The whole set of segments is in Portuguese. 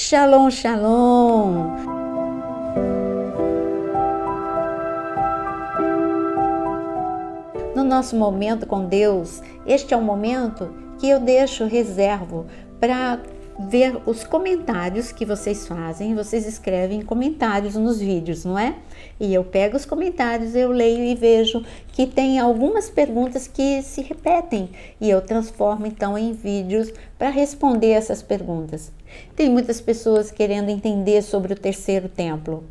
Shalom, shalom! No nosso momento com Deus, este é um momento que eu reservo para ver os comentários que vocês fazem. Vocês escrevem comentários nos vídeos, não é? E eu pego os comentários, eu leio e vejo que tem algumas perguntas que se repetem e eu transformo então em vídeos para responder essas perguntas. Tem muitas pessoas querendo entender sobre o terceiro templo.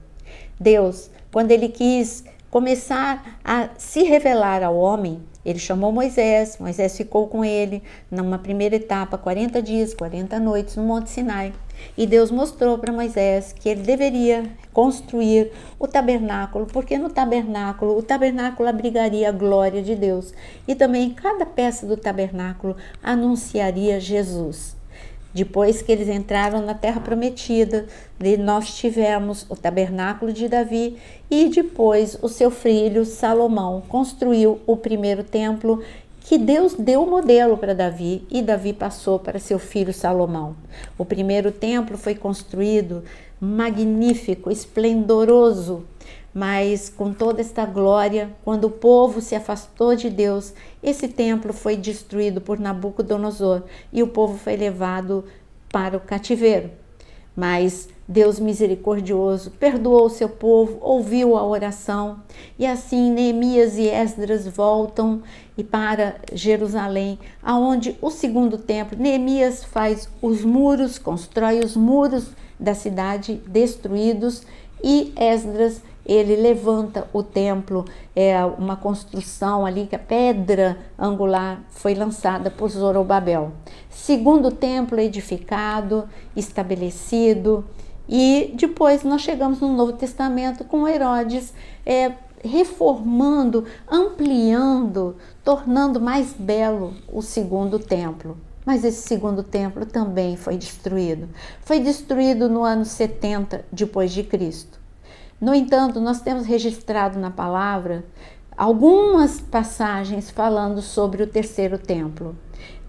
Deus, quando ele quis começar a se revelar ao homem, ele chamou Moisés ficou com ele numa primeira etapa, 40 dias, 40 noites no Monte Sinai. E Deus mostrou para Moisés que ele deveria construir o tabernáculo, porque no tabernáculo, o tabernáculo abrigaria a glória de Deus. E também cada peça do tabernáculo anunciaria Jesus. Depois que eles entraram na terra prometida, nós tivemos o tabernáculo de Davi e depois o seu filho Salomão construiu o primeiro templo que Deus deu o modelo para Davi e Davi passou para seu filho Salomão. O primeiro templo foi construído magnífico, esplendoroso, mas com toda esta glória, quando o povo se afastou de Deus, esse templo foi destruído por Nabucodonosor e o povo foi levado para o cativeiro. Mas Deus misericordioso perdoou o seu povo, ouviu a oração e assim Neemias e Esdras voltam para Jerusalém, aonde o segundo templo, Neemias faz os muros, constrói os muros da cidade destruídos e Esdras ele levanta o templo, uma construção ali que a pedra angular foi lançada por Zorobabel. Segundo templo edificado, estabelecido, e depois nós chegamos no Novo Testamento com Herodes reformando, ampliando, tornando mais belo o segundo templo. Mas esse segundo templo também foi destruído. Foi destruído no ano 70 depois de Cristo. No entanto, nós temos registrado na palavra algumas passagens falando sobre o terceiro templo.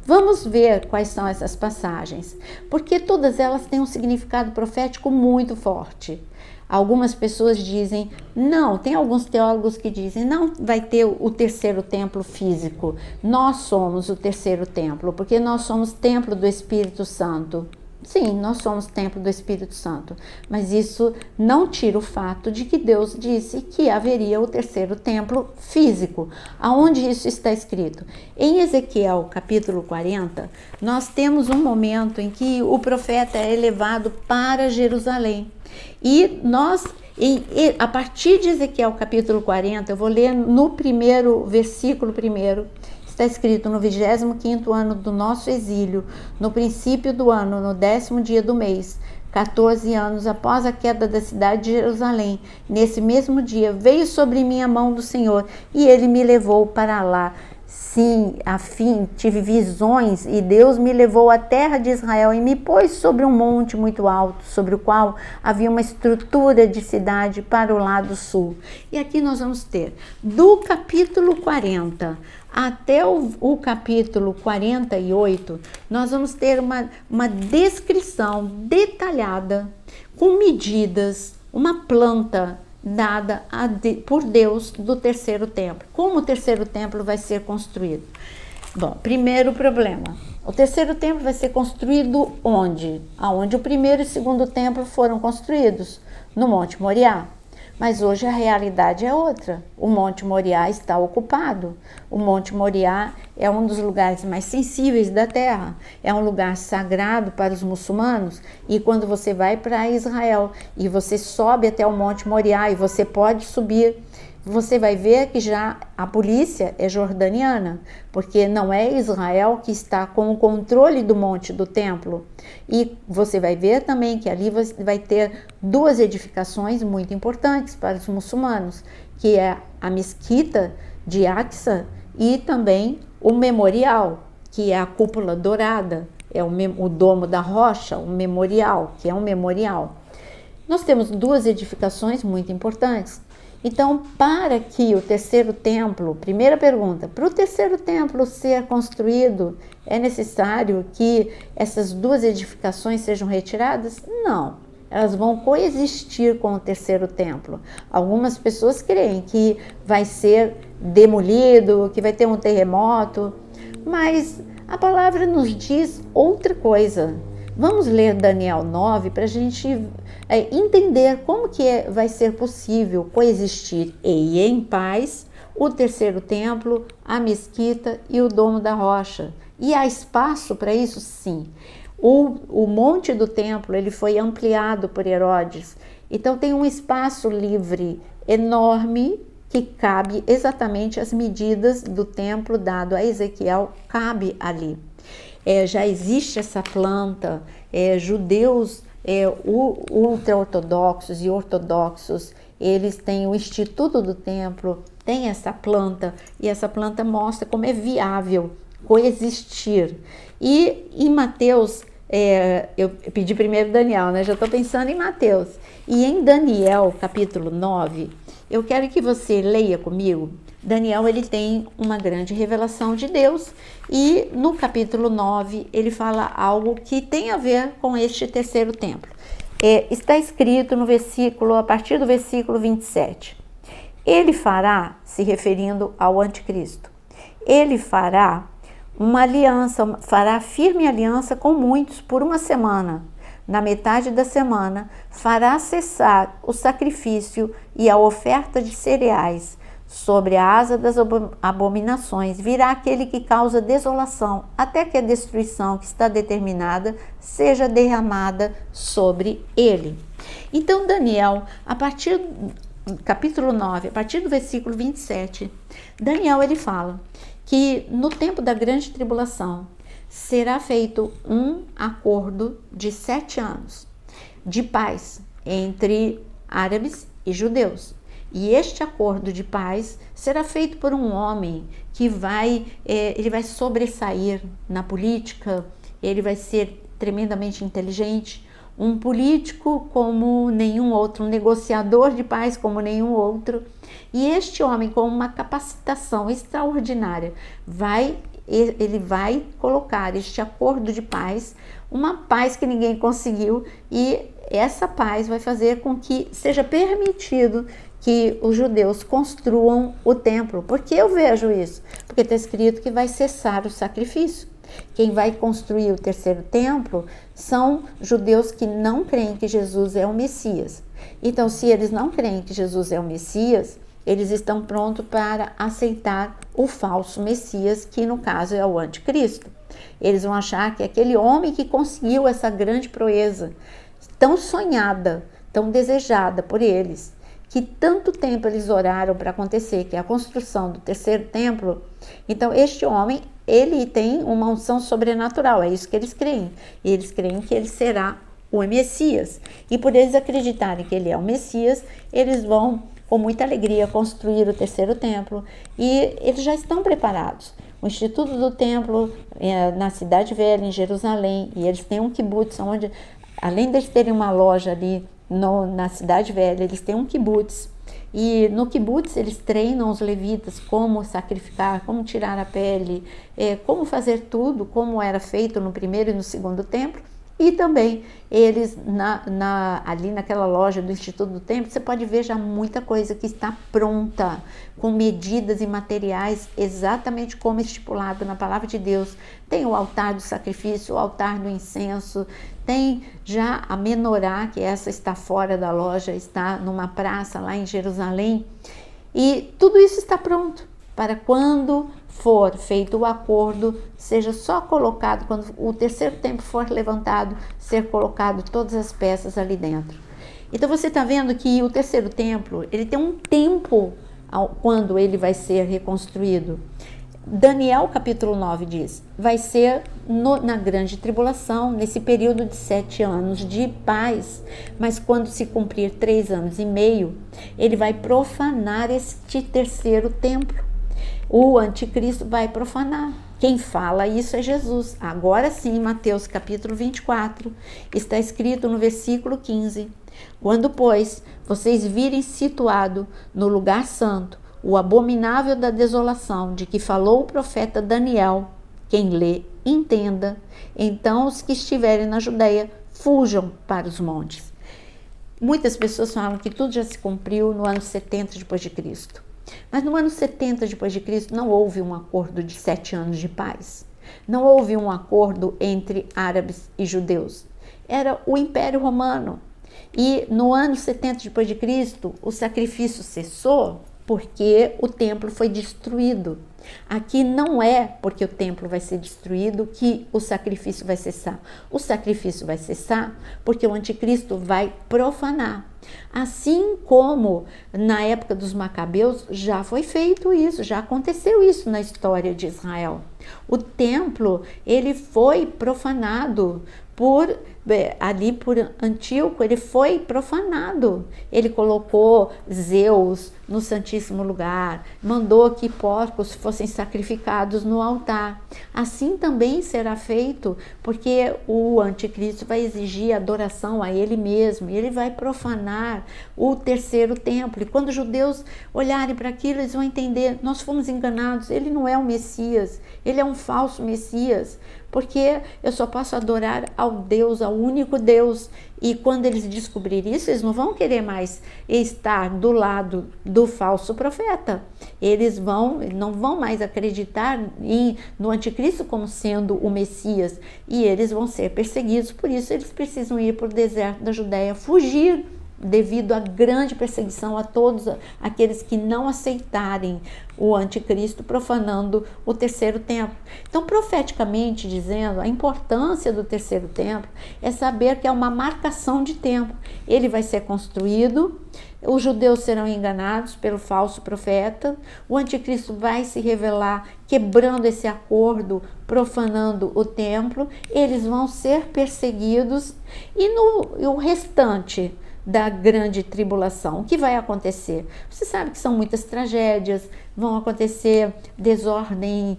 Vamos ver quais são essas passagens, porque todas elas têm um significado profético muito forte. Algumas pessoas dizem, não, tem alguns teólogos que dizem, não vai ter o terceiro templo físico. Nós somos o terceiro templo, porque nós somos templo do Espírito Santo. Sim, nós somos templo do Espírito Santo, mas isso não tira o fato de que Deus disse que haveria o terceiro templo físico. Aonde isso está escrito? Em Ezequiel capítulo 40, nós temos um momento em que o profeta é elevado para Jerusalém. E nós, a partir de Ezequiel capítulo 40, eu vou ler no primeiro versículo primeiro, está escrito: no 25º ano do nosso exílio, no princípio do ano, no 10º dia do mês, 14 anos após a queda da cidade de Jerusalém, nesse mesmo dia veio sobre mim a mão do Senhor e ele me levou para lá. Sim, tive visões e Deus me levou à terra de Israel e me pôs sobre um monte muito alto, sobre o qual havia uma estrutura de cidade para o lado sul. E aqui nós vamos ter, do capítulo 40 até o capítulo 48, nós vamos ter uma descrição detalhada, com medidas, uma planta dada por Deus do terceiro templo. Como o terceiro templo vai ser construído? Bom, primeiro problema. O terceiro templo vai ser construído onde? Aonde o primeiro e segundo templo foram construídos? No Monte Moriá. Mas hoje a realidade é outra. O Monte Moriá está ocupado. O Monte Moriá é um dos lugares mais sensíveis da terra. É um lugar sagrado para os muçulmanos. E quando você vai para Israel e você sobe até o Monte Moriá e você pode subir, você vai ver que já a polícia é jordaniana, porque não é Israel que está com o controle do monte do templo. E você vai ver também que ali vai ter duas edificações muito importantes para os muçulmanos, que é a mesquita de Aqsa e também o memorial, que é a cúpula dourada, é o domo da rocha, o memorial, que é um memorial. Nós temos duas edificações muito importantes. Então, para que o terceiro templo, primeira pergunta, para o terceiro templo ser construído, é necessário que essas duas edificações sejam retiradas? Não, elas vão coexistir com o terceiro templo. Algumas pessoas creem que vai ser demolido, que vai ter um terremoto, mas a palavra nos diz outra coisa. Vamos ler Daniel 9 para a gente entender como que vai ser possível coexistir em paz o terceiro templo, a mesquita e o domo da rocha. E há espaço para isso? Sim. O monte do templo ele foi ampliado por Herodes, então tem um espaço livre enorme que cabe exatamente as medidas do templo dado a Ezequiel, cabe ali. Já existe essa planta, judeus ultra-ortodoxos e ortodoxos, eles têm o Instituto do Templo, tem essa planta, e essa planta mostra como é viável coexistir. E em Mateus, eu pedi primeiro Daniel, né? Já estou pensando em Mateus. E em Daniel, capítulo 9, eu quero que você leia comigo. Daniel, ele tem uma grande revelação de Deus e no capítulo 9 ele fala algo que tem a ver com este terceiro templo. Está escrito no versículo, a partir do versículo 27. Ele fará, se referindo ao anticristo, ele fará uma aliança, fará firme aliança com muitos por uma semana. Na metade da semana, fará cessar o sacrifício e a oferta de cereais. Sobre a asa das abominações virá aquele que causa desolação, até que a destruição que está determinada seja derramada sobre ele. Então, Daniel, a partir do capítulo 9, a partir do versículo 27, Daniel ele fala que no tempo da grande tribulação será feito um acordo de 7 anos de paz entre árabes e judeus. E este acordo de paz será feito por um homem que ele vai sobressair na política, ele vai ser tremendamente inteligente, um político como nenhum outro, um negociador de paz como nenhum outro. E este homem, com uma capacitação extraordinária, ele vai colocar este acordo de paz, uma paz que ninguém conseguiu, e essa paz vai fazer com que seja permitido que os judeus construam o templo. Por que eu vejo isso? Porque está escrito que vai cessar o sacrifício. Quem vai construir o terceiro templo são judeus que não creem que Jesus é o Messias. Então, se eles não creem que Jesus é o Messias, eles estão prontos para aceitar o falso Messias, que no caso é o anticristo. Eles vão achar que aquele homem que conseguiu essa grande proeza, tão sonhada, tão desejada por eles, que tanto tempo eles oraram para acontecer, que é a construção do terceiro templo. Então, este homem, ele tem uma unção sobrenatural, é isso que eles creem. E eles creem que ele será o Messias. E por eles acreditarem que ele é o Messias, eles vão, com muita alegria, construir o terceiro templo. E eles já estão preparados. O Instituto do Templo na Cidade Velha, em Jerusalém, e eles têm um kibutz, onde, além de eles terem uma loja ali na Cidade Velha, eles têm um kibutz. E no kibutz eles treinam os levitas como sacrificar, como tirar a pele, como fazer tudo, como era feito no primeiro e no segundo templo. E também eles, ali naquela loja do Instituto do Templo, você pode ver já muita coisa que está pronta, com medidas e materiais exatamente como estipulado na Palavra de Deus. Tem o altar do sacrifício, o altar do incenso, tem já a menorá, que essa está fora da loja, está numa praça lá em Jerusalém. E tudo isso está pronto para quando for feito o acordo, seja só colocado, quando o terceiro templo for levantado, ser colocado todas as peças ali dentro. Então você está vendo que o terceiro templo, ele tem um tempo quando ele vai ser reconstruído. Daniel capítulo 9 diz, vai ser na grande tribulação, nesse período de 7 anos de paz, mas quando se cumprir 3 anos e meio, ele vai profanar este terceiro templo. O anticristo vai profanar. Quem fala isso é Jesus. Agora sim, Mateus capítulo 24, está escrito no versículo 15, Quando, pois, vocês virem situado no lugar santo o abominável da desolação de que falou o profeta Daniel, quem lê, entenda, então os que estiverem na Judeia fujam para os montes. Muitas pessoas falam que tudo já se cumpriu no ano 70 depois de Cristo. Mas no ano 70 depois de Cristo não houve um acordo de 7 anos de paz. Não houve um acordo entre árabes e judeus. Era o Império Romano. E no ano 70 depois de Cristo, o sacrifício cessou porque o templo foi destruído. Aqui não é porque o templo vai ser destruído que o sacrifício vai cessar. O sacrifício vai cessar porque o anticristo vai profanar. Assim como na época dos Macabeus já foi feito isso, já aconteceu isso na história de Israel. O templo, ele foi profanado por Antíoco, ele foi profanado. Ele colocou Zeus no Santíssimo Lugar, mandou que porcos fossem sacrificados no altar. Assim também será feito, porque o anticristo vai exigir adoração a ele mesmo, e ele vai profanar o terceiro templo. E quando os judeus olharem para aquilo, eles vão entender: nós fomos enganados, ele não é o Messias, ele é um falso Messias, porque eu só posso adorar ao Deus, ao único Deus. E quando eles descobrirem isso, eles não vão querer mais estar do lado do falso profeta. Eles não vão mais acreditar no anticristo como sendo o Messias, e eles vão ser perseguidos. Por isso eles precisam ir para o deserto da Judéia, fugir devido à grande perseguição a todos aqueles que não aceitarem o anticristo, profanando o terceiro templo. Então, profeticamente dizendo, a importância do terceiro templo é saber que é uma marcação de tempo. Ele vai ser construído, os judeus serão enganados pelo falso profeta, o anticristo vai se revelar quebrando esse acordo, profanando o templo, eles vão ser perseguidos, e o restante da grande tribulação, o que vai acontecer? Você sabe que são muitas tragédias, vão acontecer desordem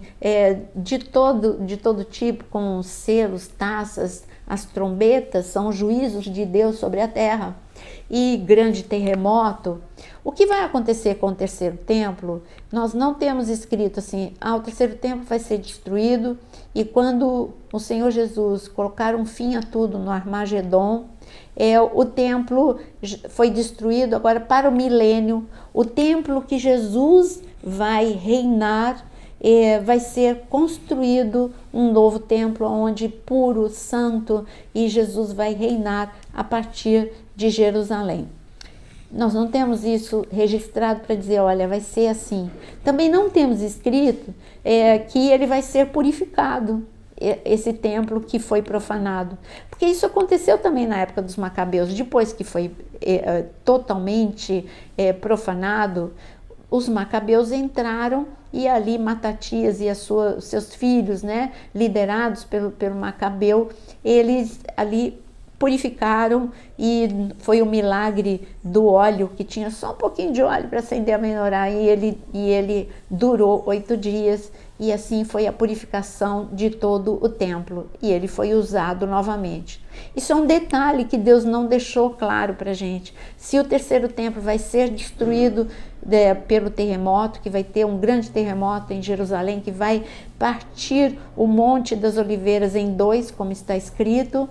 de todo tipo, com selos, taças, as trombetas, são juízos de Deus sobre a terra, e grande terremoto. O que vai acontecer com o terceiro templo? Nós não temos escrito assim: o terceiro templo vai ser destruído, e quando o Senhor Jesus colocar um fim a tudo no Armagedon, o templo foi destruído. Agora, para o milênio, o templo que Jesus vai reinar, vai ser construído um novo templo, onde puro, santo, e Jesus vai reinar a partir de Jerusalém. Nós não temos isso registrado para dizer: olha, vai ser assim. Também não temos escrito que ele vai ser purificado, esse templo que foi profanado, porque isso aconteceu também na época dos Macabeus. Depois que foi totalmente profanado, os Macabeus entraram, e ali Matatias e seus filhos, liderados pelo Macabeu, eles ali purificaram, e foi o milagre do óleo, que tinha só um pouquinho de óleo para acender a menorá, e ele durou 8 dias, e assim foi a purificação de todo o templo, e ele foi usado novamente. Isso é um detalhe que Deus não deixou claro para a gente. Se o terceiro templo vai ser destruído pelo terremoto, que vai ter um grande terremoto em Jerusalém, que vai partir o Monte das Oliveiras em 2, como está escrito,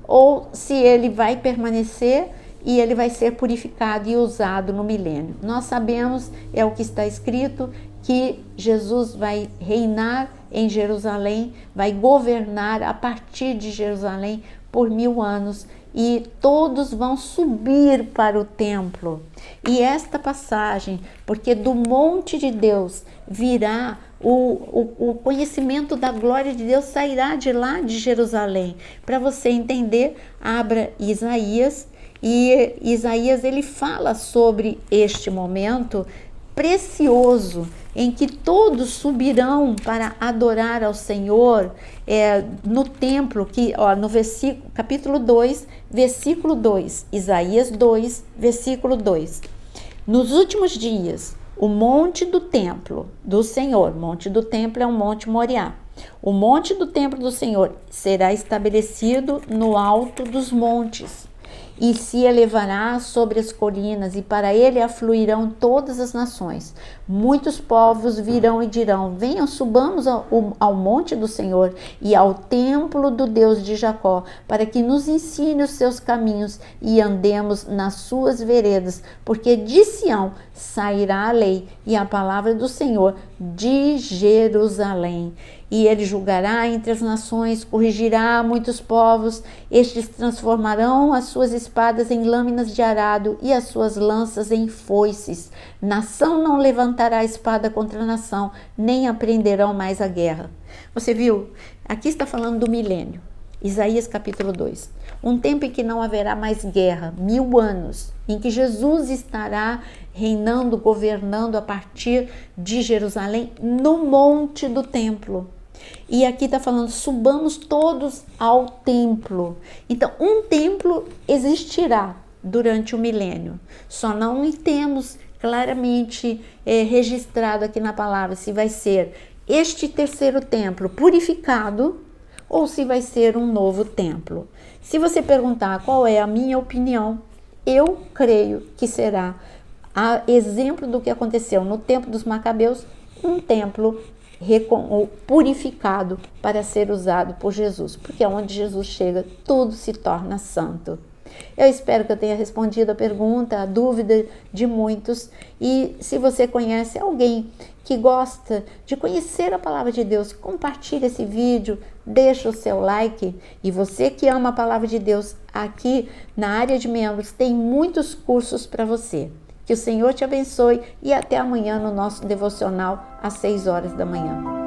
ou se ele vai permanecer e ele vai ser purificado e usado no milênio. Nós sabemos, é o que está escrito, que Jesus vai reinar em Jerusalém, vai governar a partir de Jerusalém por 1000 anos, e todos vão subir para o templo. E esta passagem, porque do monte de Deus virá o conhecimento da glória de Deus, sairá de lá de Jerusalém. Para você entender, abra Isaías, e Isaías ele fala sobre este momento precioso em que todos subirão para adorar ao Senhor no templo, no capítulo 2, versículo 2, Isaías 2, versículo 2. Nos últimos dias, o monte do templo do Senhor, monte do templo é o Monte Moriá, o monte do templo do Senhor será estabelecido no alto dos montes, e se elevará sobre as colinas, e para ele afluirão todas as nações. Muitos povos virão e dirão: venham, subamos ao monte do Senhor e ao templo do Deus de Jacó, para que nos ensine os seus caminhos e andemos nas suas veredas, porque de Sião sairá a lei e a palavra do Senhor de Jerusalém. E ele julgará entre as nações, corrigirá muitos povos, estes transformarão as suas espadas em lâminas de arado e as suas lanças em foices. Nação não levantará espada contra nação, nem aprenderão mais a guerra. Você viu? Aqui está falando do milênio. Isaías capítulo 2. Um tempo em que não haverá mais guerra, 1000 anos, em que Jesus estará reinando, governando a partir de Jerusalém, no monte do templo. E aqui está falando, subamos todos ao templo. Então, um templo existirá durante o milênio. Só não temos claramente registrado aqui na palavra se vai ser este terceiro templo purificado ou se vai ser um novo templo. Se você perguntar qual é a minha opinião, eu creio que será, a exemplo do que aconteceu no tempo dos Macabeus, um templo purificado para ser usado por Jesus, porque onde Jesus chega, tudo se torna santo. Eu espero que eu tenha respondido a pergunta, a dúvida de muitos, e se você conhece alguém que gosta de conhecer a palavra de Deus, compartilhe esse vídeo, deixa o seu like, e você que ama a palavra de Deus, aqui na área de membros tem muitos cursos para você. Que o Senhor te abençoe e até amanhã no nosso devocional às 6 horas da manhã.